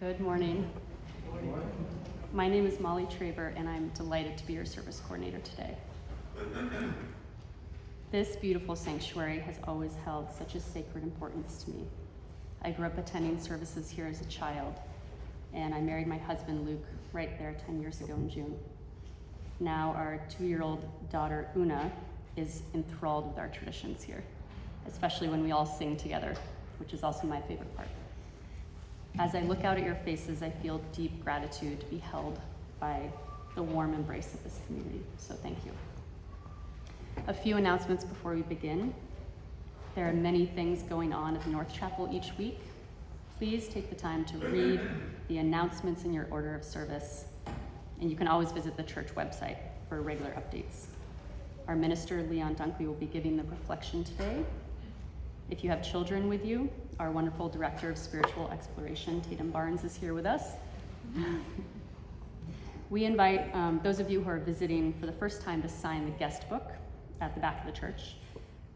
Good morning. My name is Mollie Traver, and I'm delighted to be your service coordinator today. This beautiful sanctuary has always held such a sacred importance to me. I grew up attending services here as a child, and I married my husband, Luke, right there 10 years ago in June. Now our 2-year-old daughter, Una, is enthralled with our traditions here, especially when we all sing together, which is also my favorite part. As I look out at your faces, I feel deep gratitude to be held by the warm embrace of this community, so thank you. A few announcements before we begin. There are many things going on at the North Chapel each week. Please take the time to read the announcements in your order of service, and you can always visit the church website for regular updates. Our minister, Dunkley, will be giving the reflection today. If you have children with you, our wonderful director of spiritual exploration, Tatum Barnes, is here with us. We invite those of you who are visiting for the first time to sign the guest book at the back of the church.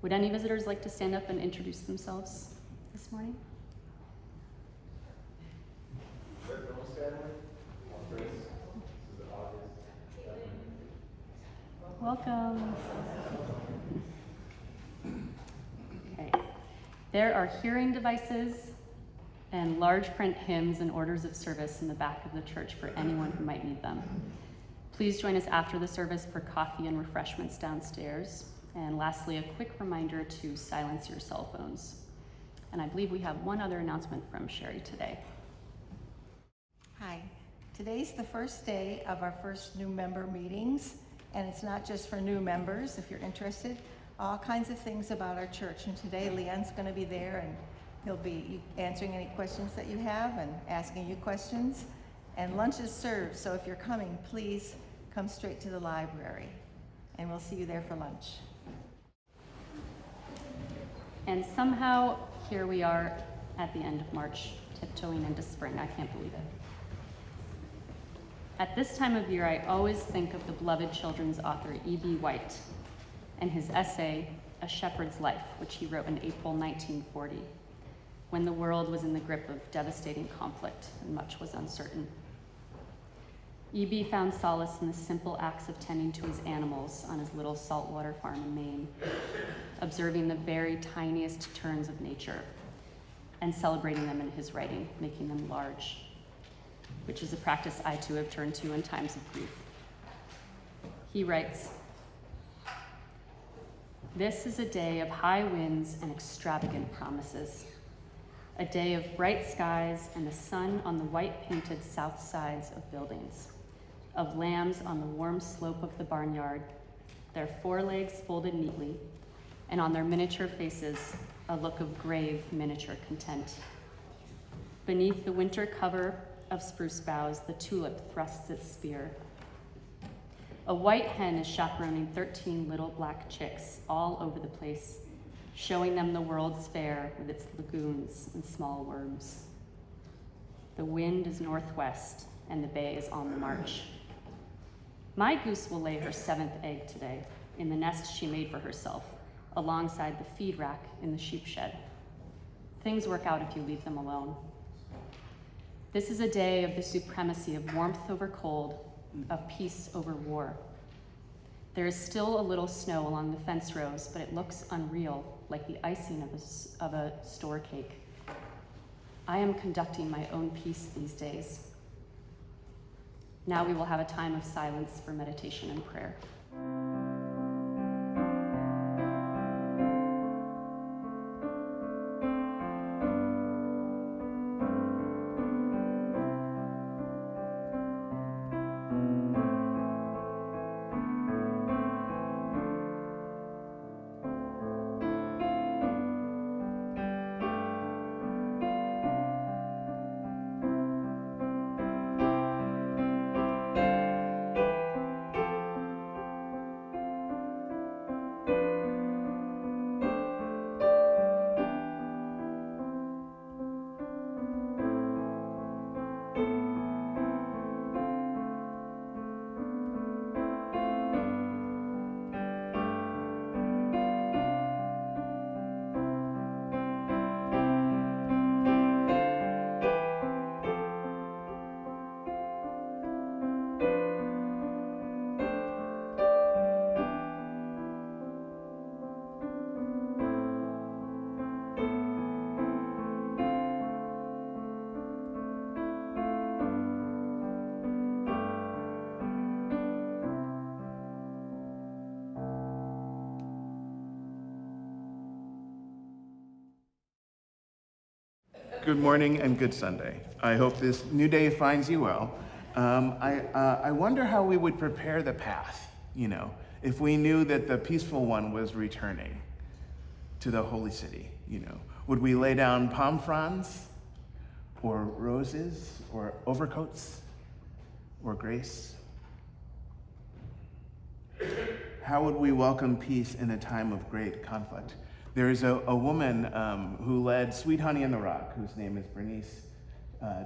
Would any visitors like to stand up and introduce themselves this morning? Welcome. Okay. There are hearing devices and large print hymns and orders of service in the back of the church for anyone who might need them. Please join us after the service for coffee and refreshments downstairs. And lastly, a quick reminder to silence your cell phones. And I believe we have one other announcement from Sherry today. Hi. Today's the first day of our first new member meetings, and it's not just for new members, if you're interested. All kinds of things about our church, and today Leon's going to be there, and he'll be answering any questions that you have and asking you questions. And lunch is served, so if you're coming, please come straight to the library, and we'll see you there for lunch. And somehow, here we are at the end of March, tiptoeing into spring. I can't believe it. At this time of year, I always think of the beloved children's author, E.B. White, and his essay, A Shepherd's Life, which he wrote in April 1940, when the world was in the grip of devastating conflict and much was uncertain. E.B. found solace in the simple acts of tending to his animals on his little saltwater farm in Maine, observing the very tiniest turns of nature and celebrating them in his writing, making them large, which is a practice I too have turned to in times of grief. He writes, "This is a day of high winds and extravagant promises, a day of bright skies and the sun on the white-painted south sides of buildings, of lambs on the warm slope of the barnyard, their forelegs folded neatly, and on their miniature faces, a look of grave miniature content. Beneath the winter cover of spruce boughs, the tulip thrusts its spear. A white hen is chaperoning 13 little black chicks all over the place, showing them the world's fair with its lagoons and small worms. The wind is northwest, and the bay is on the march. My goose will lay her 7th egg today in the nest she made for herself, alongside the feed rack in the sheep shed. Things work out if you leave them alone. This is a day of the supremacy of warmth over cold, of peace over war. There is still a little snow along the fence rows, but it looks unreal, like the icing of a store cake. I am conducting my own peace these days. Now we will have a time of silence for meditation and prayer." Good morning and good Sunday. I hope this new day finds you well. I wonder how we would prepare the path, if we knew that the peaceful one was returning to the holy city, Would we lay down palm fronds or roses or overcoats or grace? How would we welcome peace in a time of great conflict? There is a woman who led Sweet Honey in the Rock, whose name is Bernice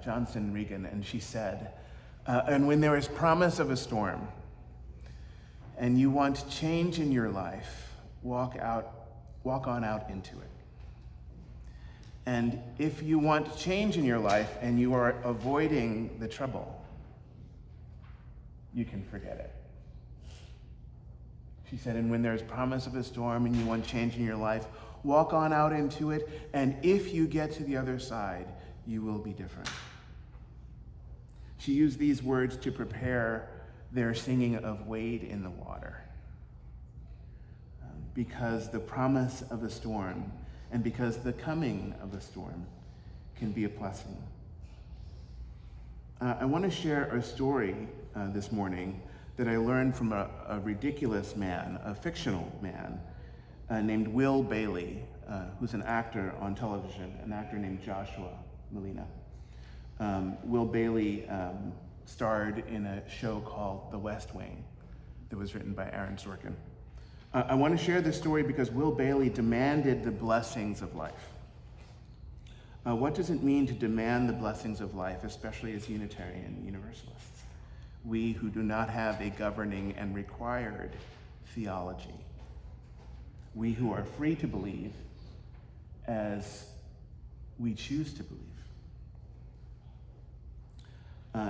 Johnson Regan, and she said, and when there is promise of a storm, and you want change in your life, walk on out into it. And if you want change in your life and you are avoiding the trouble, you can forget it. She said, and when there's promise of a storm and you want change in your life, walk on out into it, and if you get to the other side, you will be different. She used these words to prepare their singing of Wade in the Water. Because the promise of a storm and because the coming of a storm can be a blessing. I want to share a story this morning that I learned from a ridiculous man, a fictional man, named Will Bailey, who's an actor on television, an actor named Joshua Molina. Will Bailey starred in a show called The West Wing that was written by Aaron Sorkin. I want to share this story because Will Bailey demanded the blessings of life. What does it mean to demand the blessings of life, especially as Unitarian Universalists? We who do not have a governing and required theology. We who are free to believe as we choose to believe.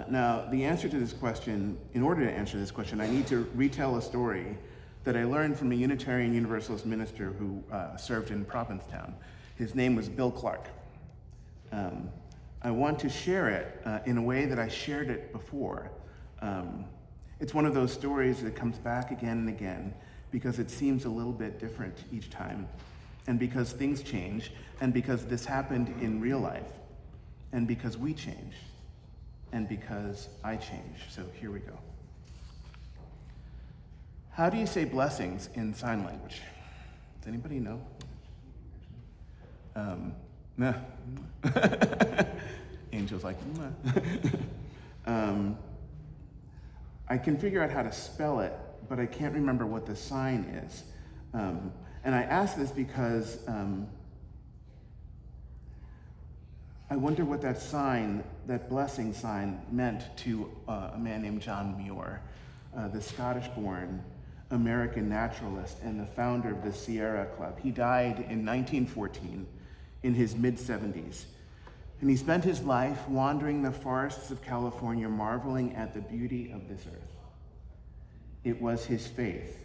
Now, the answer to this question, in order to answer this question, I need to retell a story that I learned from a Unitarian Universalist minister who served in Provincetown. His name was Bill Clark. I want to share it in a way that I shared it before. It's one of those stories that comes back again and again because it seems a little bit different each time, and because things change, and because this happened in real life, and because we change, and because I change. So here we go. How do you say blessings in sign language? Does anybody know? No. Angel's like, I can figure out how to spell it, but I can't remember what the sign is. And I ask this because I wonder what that sign, that blessing sign, meant to a man named John Muir, the Scottish-born American naturalist and the founder of the Sierra Club. He died in 1914 in his mid-70s. And he spent his life wandering the forests of California, marveling at the beauty of this earth. It was his faith.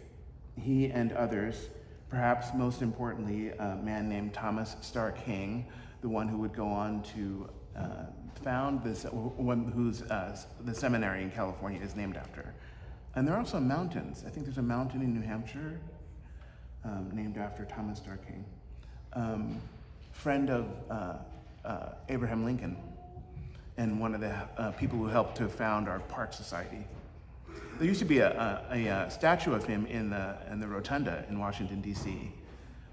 He and others, perhaps most importantly, a man named Thomas Starr King, the one who would go on to found this, one whose the seminary in California is named after. And there are also mountains. I think there's a mountain in New Hampshire named after Thomas Starr King. Friend of Abraham Lincoln, and one of the people who helped to found our Park Society. There used to be a statue of him in the Rotunda in Washington, D.C.,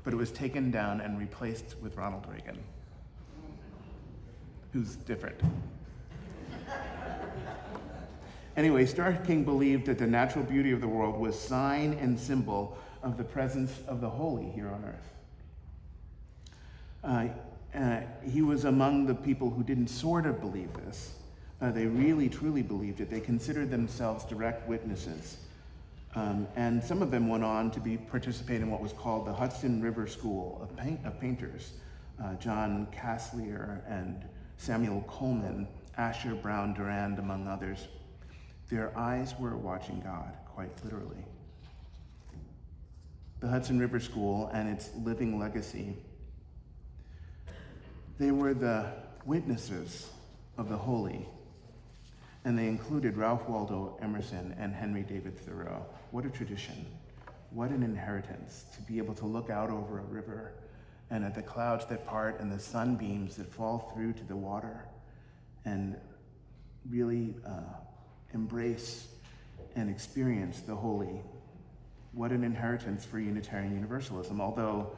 but it was taken down and replaced with Ronald Reagan, who's different. Anyway, Starr King believed that the natural beauty of the world was sign and symbol of the presence of the holy here on earth. He was among the people who didn't sort of believe this. They really, truly believed it. They considered themselves direct witnesses. And some of them went on to participate in what was called the Hudson River School of Painters. John Casslier and Samuel Coleman, Asher Brown Durand, among others. Their eyes were watching God, quite literally. The Hudson River School and its living legacy, they were the witnesses of the holy, and they included Ralph Waldo Emerson and Henry David Thoreau. What a tradition, what an inheritance to be able to look out over a river and at the clouds that part and the sunbeams that fall through to the water, and really embrace and experience the holy. What an inheritance for Unitarian Universalism, although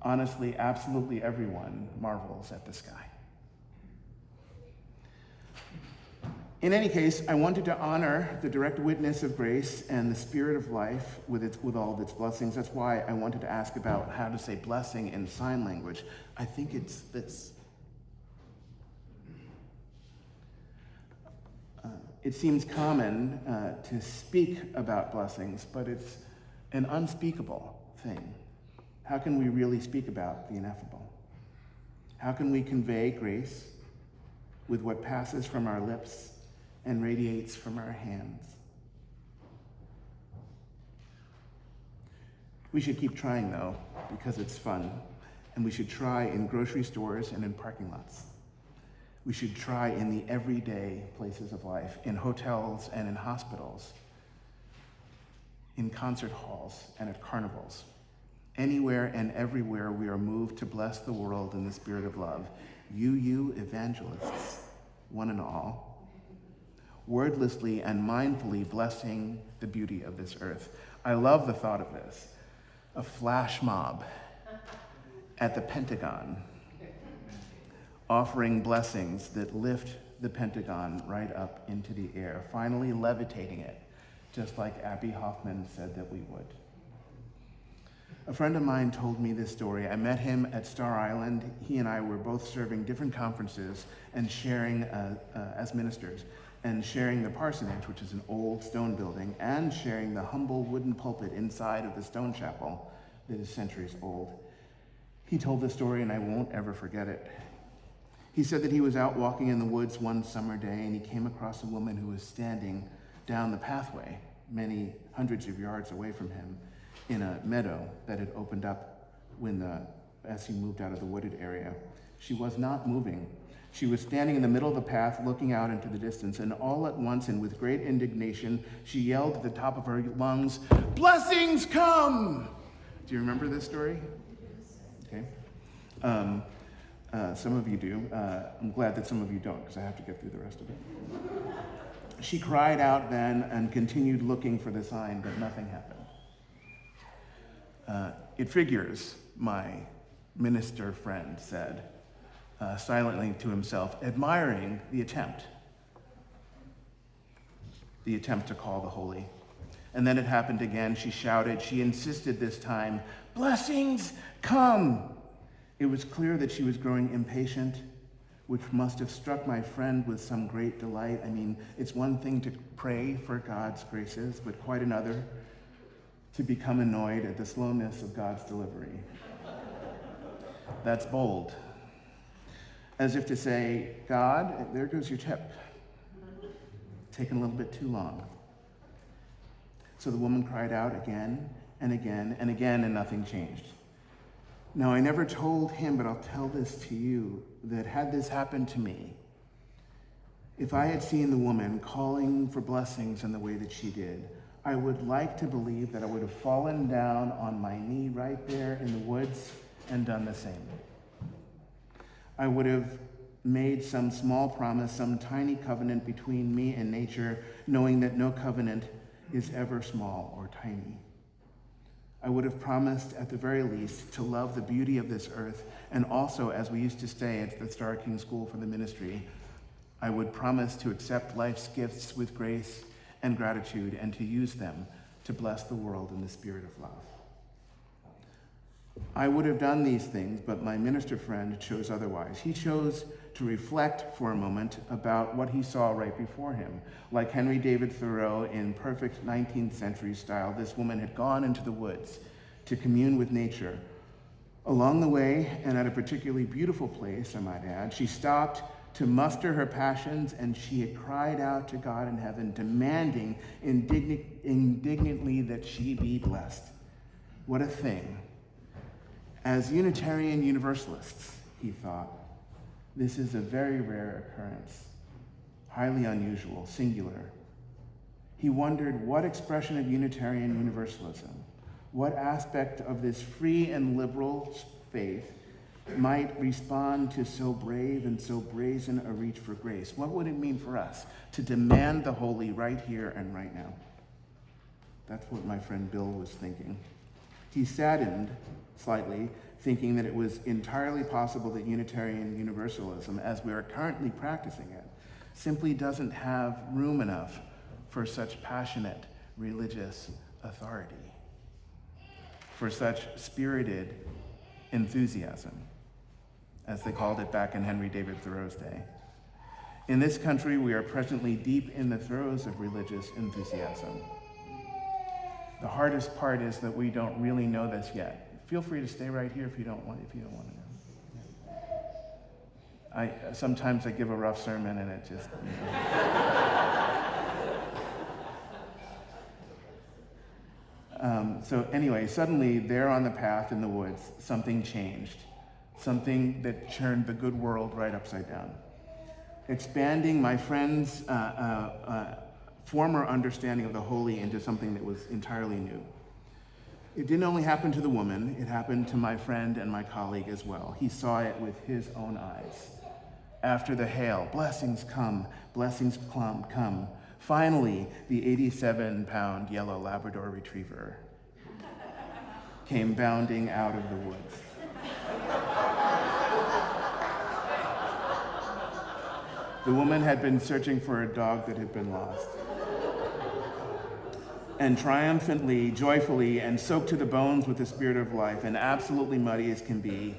honestly, absolutely everyone marvels at the sky. In any case, I wanted to honor the direct witness of grace and the spirit of life with all of its blessings. That's why I wanted to ask about how to say blessing in sign language. I think it's this. It seems common to speak about blessings, but it's an unspeakable thing. How can we really speak about the ineffable? How can we convey grace with what passes from our lips and radiates from our hands? We should keep trying, though, because it's fun, and we should try in grocery stores and in parking lots. We should try in the everyday places of life, in hotels and in hospitals, in concert halls and at carnivals. Anywhere and everywhere we are moved to bless the world in the spirit of love. You evangelists, one and all, wordlessly and mindfully blessing the beauty of this earth. I love the thought of this. A flash mob at the Pentagon, offering blessings that lift the Pentagon right up into the air, finally levitating it, just like Abby Hoffman said that we would. A friend of mine told me this story. I met him at Star Island. He and I were both serving different conferences and sharing as ministers, and sharing the parsonage, which is an old stone building, and sharing the humble wooden pulpit inside of the stone chapel that is centuries old. He told the story, and I won't ever forget it. He said that he was out walking in the woods one summer day, and he came across a woman who was standing down the pathway, many hundreds of yards away from him, in a meadow that had opened up as he moved out of the wooded area. She was not moving. She was standing in the middle of the path, looking out into the distance, and all at once, and with great indignation, she yelled at the top of her lungs, "Blessings come!" Do you remember this story? Okay. Some of you do. I'm glad that some of you don't, because I have to get through the rest of it. She cried out then and continued looking for the sign, but nothing happened. It figures, my minister friend said, silently to himself, admiring the attempt to call the holy. And then it happened again. She shouted. She insisted this time, "Blessings come!" It was clear that she was growing impatient, which must have struck my friend with some great delight. I mean, it's one thing to pray for God's graces, but quite another to become annoyed at the slowness of God's delivery. That's bold. As if to say, God, there goes your tip. Taking a little bit too long. So the woman cried out again and again and again, and nothing changed. Now, I never told him, but I'll tell this to you, that had this happened to me, if I had seen the woman calling for blessings in the way that she did, I would like to believe that I would have fallen down on my knee right there in the woods and done the same. I would have made some small promise, some tiny covenant between me and nature, knowing that no covenant is ever small or tiny. I would have promised, at the very least, to love the beauty of this earth, and also, as we used to say at the Star King School for the Ministry, I would promise to accept life's gifts with grace and gratitude, and to use them to bless the world in the spirit of love. I would have done these things, but my minister friend chose otherwise. He chose to reflect for a moment about what he saw right before him. Like Henry David Thoreau in perfect 19th century style, this woman had gone into the woods to commune with nature. Along the way, and at a particularly beautiful place, I might add, she stopped to muster her passions, and she had cried out to God in heaven, demanding indignantly that she be blessed. What a thing. As Unitarian Universalists, he thought, this is a very rare occurrence, highly unusual, singular. He wondered what expression of Unitarian Universalism, what aspect of this free and liberal faith might respond to so brave and so brazen a reach for grace? What would it mean for us to demand the holy right here and right now? That's what my friend Bill was thinking. He saddened slightly, thinking that it was entirely possible that Unitarian Universalism, as we are currently practicing it, simply doesn't have room enough for such passionate religious authority, for such spirited enthusiasm, as they called it back in Henry David Thoreau's day. In this country, we are presently deep in the throes of religious enthusiasm. The hardest part is that we don't really know this yet. Feel free to stay right here if you don't want to know. Sometimes I give a rough sermon and it just, So anyway, suddenly there on the path in the woods, something changed. Something that turned the good world right upside down. Expanding my friend's former understanding of the holy into something that was entirely new. It didn't only happen to the woman, it happened to my friend and my colleague as well. He saw it with his own eyes. After the hail, blessings come, come. Finally, the 87-pound yellow Labrador retriever came bounding out of the woods. The woman had been searching for a dog that had been lost. And triumphantly, joyfully, and soaked to the bones with the spirit of life, and absolutely muddy as can be,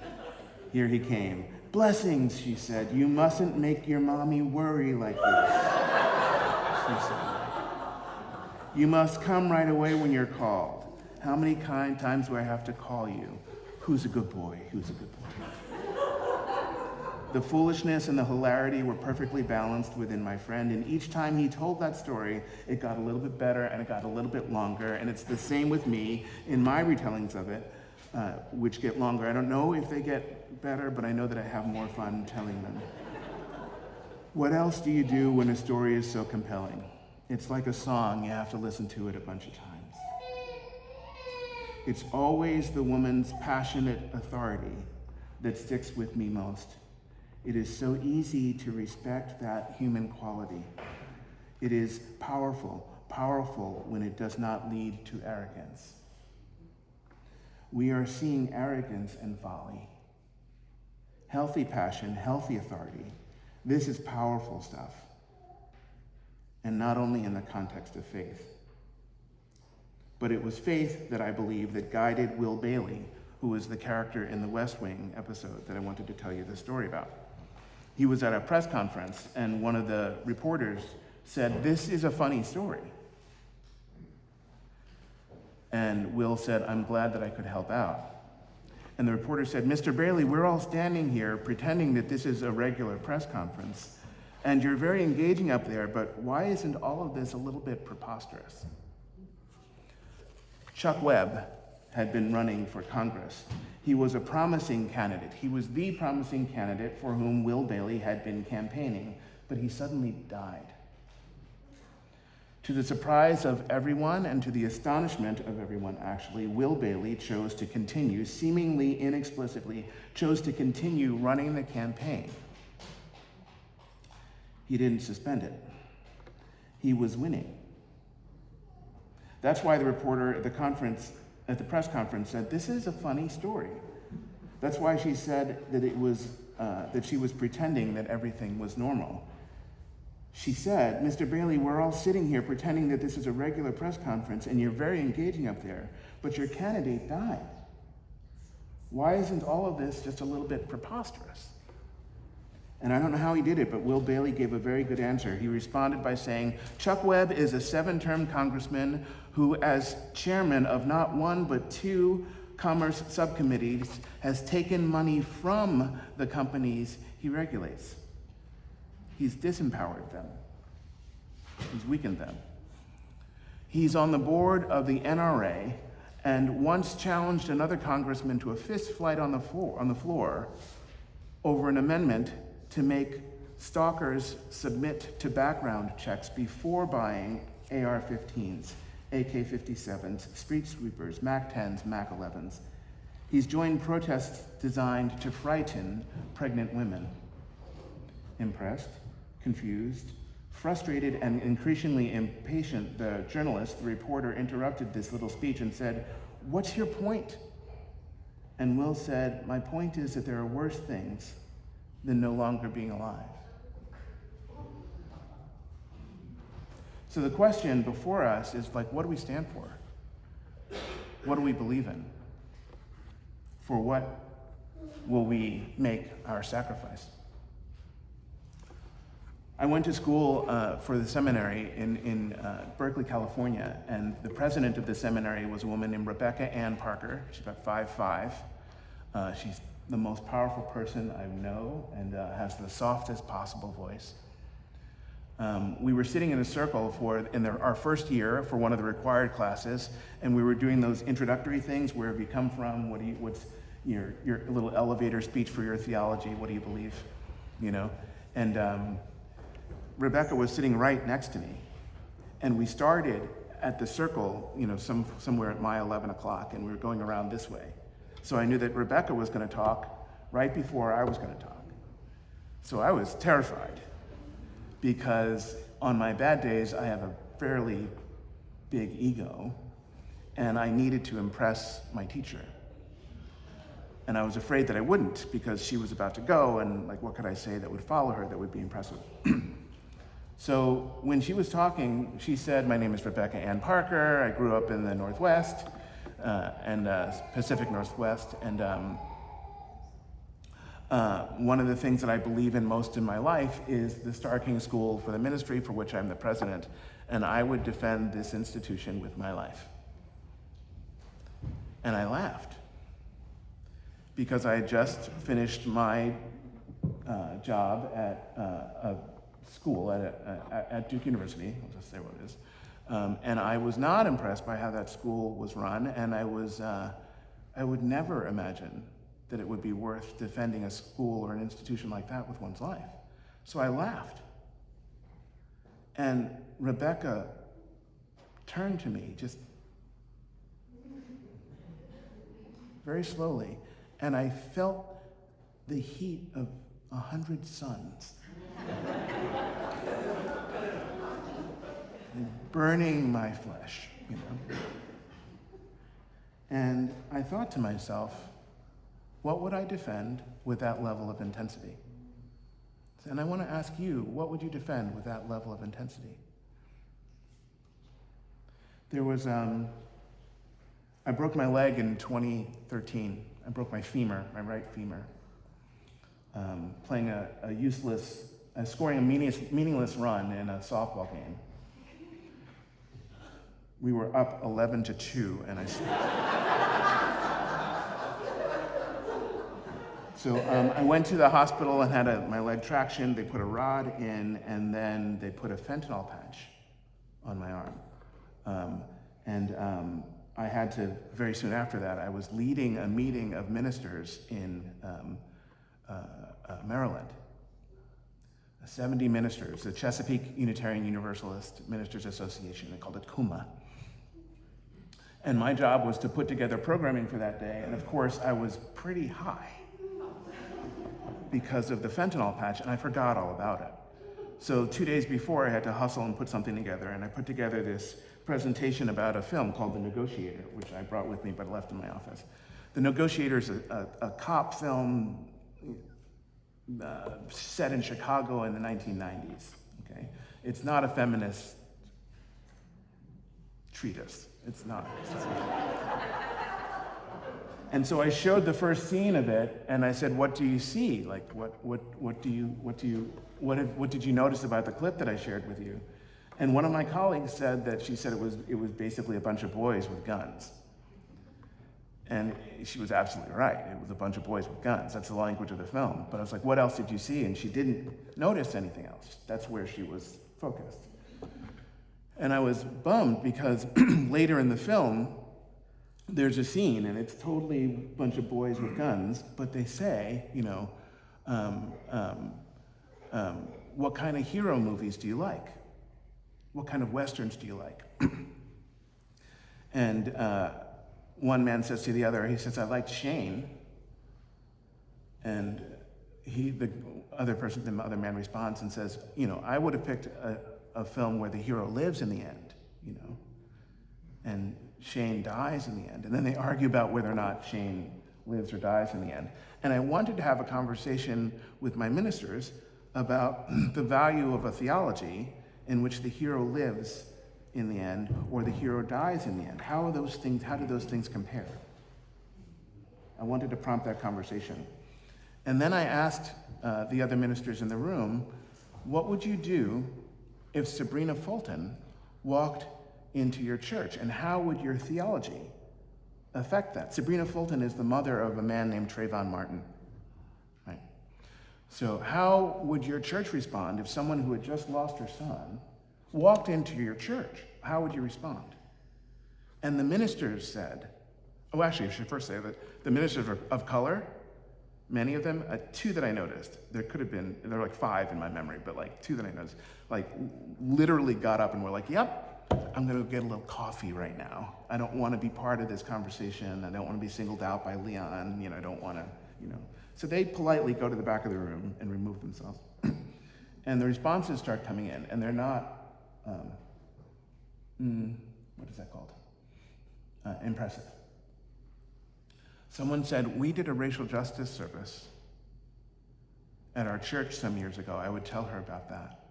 here he came. Blessings, she said. You mustn't make your mommy worry like this, she said. You must come right away when you're called. How many times do I have to call you? Who's a good boy? Who's a good boy? The foolishness and the hilarity were perfectly balanced within my friend, and each time he told that story, it got a little bit better and it got a little bit longer, and it's the same with me in my retellings of it, which get longer. I don't know if they get better, but I know that I have more fun telling them. What else do you do when a story is so compelling? It's like a song, you have to listen to it a bunch of times. It's always the woman's passionate authority that sticks with me most. It is so easy to respect that human quality. It is powerful when it does not lead to arrogance. We are seeing arrogance and folly. Healthy passion, healthy authority. This is powerful stuff. And not only in the context of faith. But it was faith that I believe that guided Will Bailey, who was the character in the West Wing episode that I wanted to tell you the story about. He was at a press conference, and one of the reporters said, "This is a funny story." And Will said, "I'm glad that I could help out." And the reporter said, "Mr. Bailey, we're all standing here pretending that this is a regular press conference, and you're very engaging up there, but why isn't all of this a little bit preposterous?" Chuck Webb had been running for Congress. He was a promising candidate. He was the promising candidate for whom Will Bailey had been campaigning, but he suddenly died. To the surprise of everyone and to the astonishment of everyone, actually, Will Bailey chose to continue, seemingly inexplicably, chose to continue running the campaign. He didn't suspend it. He was winning. That's why the reporter at the press conference said, "This is a funny story." That's why she said that that she was pretending that everything was normal. She said, "Mr. Bailey, we're all sitting here pretending that this is a regular press conference and you're very engaging up there, but your candidate died. Why isn't all of this just a little bit preposterous?" And I don't know how he did it, but Will Bailey gave a very good answer. He responded by saying, "Chuck Webb is a 7-term congressman who, as chairman of not one but 2 commerce subcommittees, has taken money from the companies he regulates. He's disempowered them. He's weakened them. He's on the board of the NRA and once challenged another congressman to a fist fight on the floor over an amendment to make stalkers submit to background checks before buying AR-15s, AK-57s, street sweepers, MAC-10s, MAC-11s. He's joined protests designed to frighten pregnant women. Impressed, confused, frustrated, and increasingly impatient, the journalist, the reporter, interrupted this little speech and said, "What's your point?" And Will said, "My point is that there are worse things than no longer being alive." So the question before us is like, what do we stand for? What do we believe in? For what will we make our sacrifice? I went to school for the seminary in Berkeley, California, and the president of the seminary was a woman named Rebecca Ann Parker. She's about 5'5". She's the most powerful person I know and has the softest possible voice. We were sitting in a circle our first year for one of the required classes, and we were doing those introductory things. Where have you come from? What's your little elevator speech for your theology? What do you believe? You know, and Rebecca was sitting right next to me, and we started at the circle, somewhere at my 11 o'clock, and we were going around this way. So I knew that Rebecca was going to talk right before I was going to talk. So I was terrified, because on my bad days, I have a fairly big ego, and I needed to impress my teacher. And I was afraid that I wouldn't, because she was about to go, and what could I say that would follow her that would be impressive? So when she was talking, she said, "My name is Rebecca Ann Parker. I grew up in the Northwest, and Pacific Northwest, and one of the things that I believe in most in my life is the Star King School for the Ministry, for which I'm the president, and I would defend this institution with my life." And I laughed, because I had just finished my job at a school at Duke University. I'll just say what it is. And I was not impressed by how that school was run, and I would never imagine that it would be worth defending a school or an institution like that with one's life. So I laughed. And Rebecca turned to me just very slowly, and I felt the heat of 100 suns burning my flesh, And I thought to myself, what would I defend with that level of intensity? And I want to ask you, what would you defend with that level of intensity? There was, I broke my leg in 2013. I broke my femur, my right femur, playing scoring a meaningless run in a softball game. We were up 11-2, and I went to the hospital and had my leg traction. They put a rod in, and then they put a fentanyl patch on my arm. I had to, very soon after that, I was leading a meeting of ministers in Maryland. 70 ministers, the Chesapeake Unitarian Universalist Ministers Association. They called it CUMA. And my job was to put together programming for that day, and of course I was pretty high because of the fentanyl patch, and I forgot all about it. So 2 days before, I had to hustle and put something together, and I put together this presentation about a film called The Negotiator, which I brought with me but left in my office. The Negotiator is a cop film set in Chicago in the 1990s, okay? It's not a feminist treatise. It's not. And so I showed the first scene of it, and I said, "What do you see? What did you notice about the clip that I shared with you?" And one of my colleagues said that she said it was basically a bunch of boys with guns. And she was absolutely right. It was a bunch of boys with guns. That's the language of the film. But I was like, "What else did you see?" And she didn't notice anything else. That's where she was focused. And I was bummed because later in the film, there's a scene, and it's totally a bunch of boys with guns, but they say, what kind of hero movies do you like? What kind of Westerns do you like? And one man says to the other, he says, "I liked Shane." And the other man responds and says, "I would have picked a film where the hero lives in the end, and Shane dies in the end." And then they argue about whether or not Shane lives or dies in the end. And I wanted to have a conversation with my ministers about the value of a theology in which the hero lives in the end or the hero dies in the end. How do those things compare? I wanted to prompt that conversation. And then I asked the other ministers in the room, what would you do if Sabrina Fulton walked into your church, and how would your theology affect that? Sabrina Fulton is the mother of a man named Trayvon Martin, right? So how would your church respond if someone who had just lost her son walked into your church? How would you respond? And the ministers said, I should first say that the ministers were of color, many of them, two that I noticed. There were like 5 in my memory, but like 2 that I noticed, like literally got up and were like, "Yep, I'm gonna go get a little coffee right now. I don't want to be part of this conversation. I don't want to be singled out by Leon. I don't want to, So they politely go to the back of the room and remove themselves. And the responses start coming in, and they're not, what is that called? Impressive. Someone said, "We did a racial justice service at our church some years ago. I would tell her about that."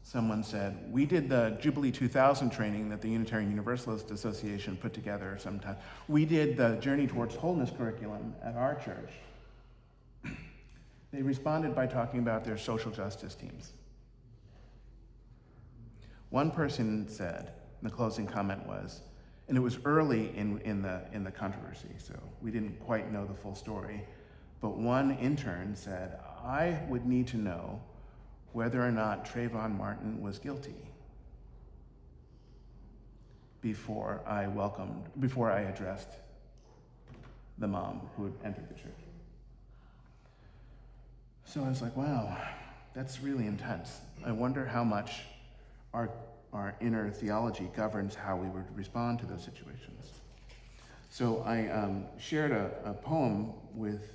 Someone said, "We did the Jubilee 2000 training that the Unitarian Universalist Association put together sometime. We did the Journey Towards Wholeness curriculum at our church." They responded by talking about their social justice teams. One person said, and the closing comment was, and it was early in the controversy, so we didn't quite know the full story, but one intern said, "I would need to know whether or not Trayvon Martin was guilty before I addressed the mom who had entered the church." So I was like, wow, that's really intense. I wonder how much our inner theology governs how we would respond to those situations. So I shared a poem with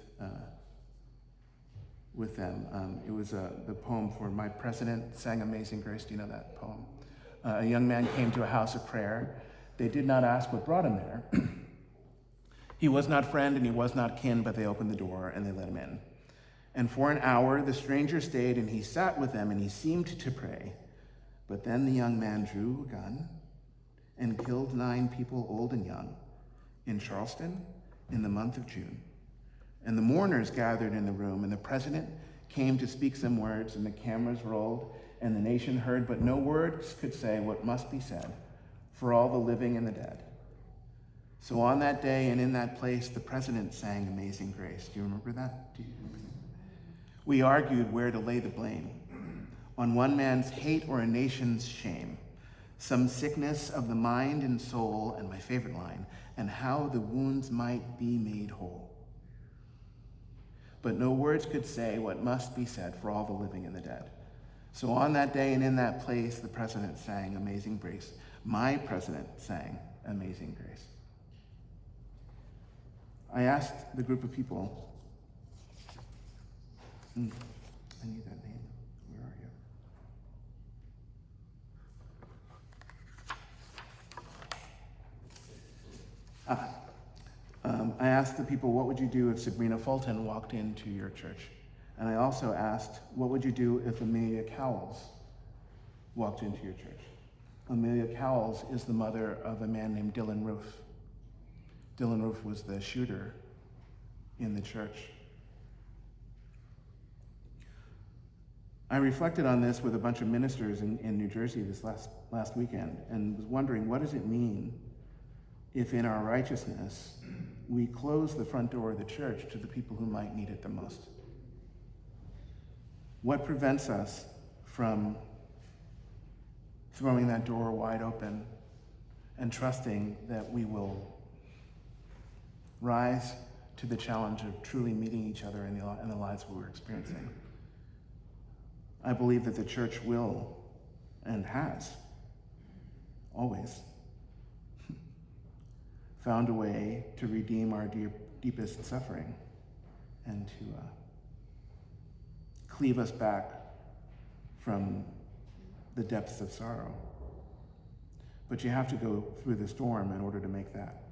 them. It was the poem for "My President Sang Amazing Grace." Do you know that poem? A young man came to a house of prayer. They did not ask what brought him there. He was not friend and he was not kin, but they opened the door and they let him in. And for an hour the stranger stayed, and he sat with them, and he seemed to pray. But then the young man drew a gun and killed 9 people, old and young, in Charleston in the month of June. And the mourners gathered in the room, and the president came to speak some words, and the cameras rolled, and the nation heard, but no words could say what must be said for all the living and the dead. So on that day and in that place, the president sang Amazing Grace. Do you remember that? We argued where to lay the blame, on one man's hate or a nation's shame, some sickness of the mind and soul, and my favorite line, and how the wounds might be made whole. But no words could say what must be said for all the living and the dead. So on that day and in that place, the president sang Amazing Grace. My president sang Amazing Grace. I asked the group of people, I need that name. Where are you? I asked the people, what would you do if Sabrina Fulton walked into your church? And I also asked, what would you do if Amelia Cowles walked into your church? Amelia Cowles is the mother of a man named Dylan Roof. Dylan Roof was the shooter in the church. I reflected on this with a bunch of ministers in New Jersey this last weekend, and was wondering, what does it mean if in our righteousness we close the front door of the church to the people who might need it the most? What prevents us from throwing that door wide open and trusting that we will rise to the challenge of truly meeting each other in the lives we're experiencing? I believe that the church will, and has, always, found a way to redeem our deepest suffering and to cleave us back from the depths of sorrow. But you have to go through the storm in order to make that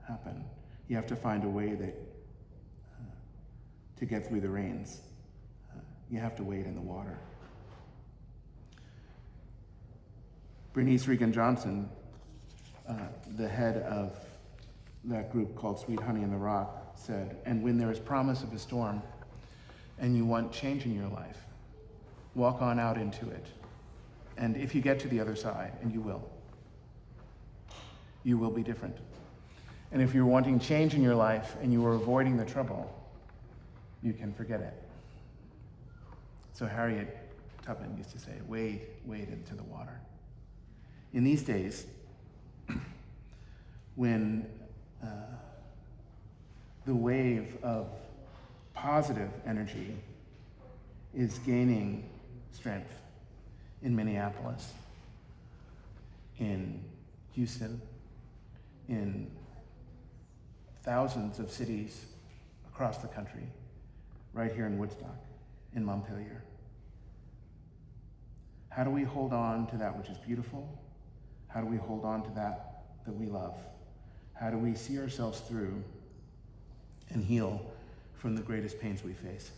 happen. You have to find a way that to get through the rains. You have to wade in the water. Bernice Regan Johnson, the head of that group called Sweet Honey in the Rock, said, "And when there is promise of a storm and you want change in your life, walk on out into it. And if you get to the other side, and you will be different. And if you're wanting change in your life and you are avoiding the trouble, you can forget it." So Harriet Tubman used to say, wade into the water. In these days, when the wave of positive energy is gaining strength in Minneapolis, in Houston, in thousands of cities across the country, right here in Woodstock, in Montpelier. How do we hold on to that which is beautiful? How do we hold on to that we love? How do we see ourselves through and heal from the greatest pains we face?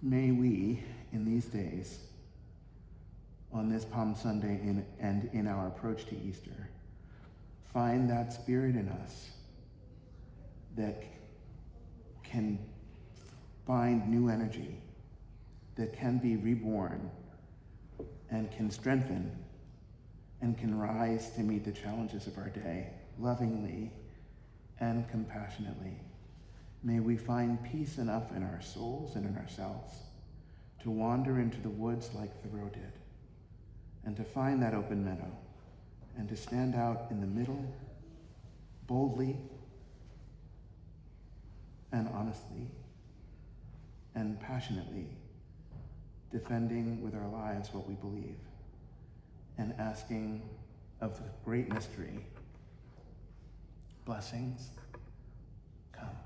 May we, in these days, on this Palm Sunday and in our approach to Easter, find that spirit in us that can find new energy, that can be reborn and can strengthen and can rise to meet the challenges of our day lovingly and compassionately. May we find peace enough in our souls and in ourselves to wander into the woods like Thoreau did, and to find that open meadow, and to stand out in the middle, boldly and honestly and passionately, defending with our lives what we believe, and asking of the great mystery, blessings come.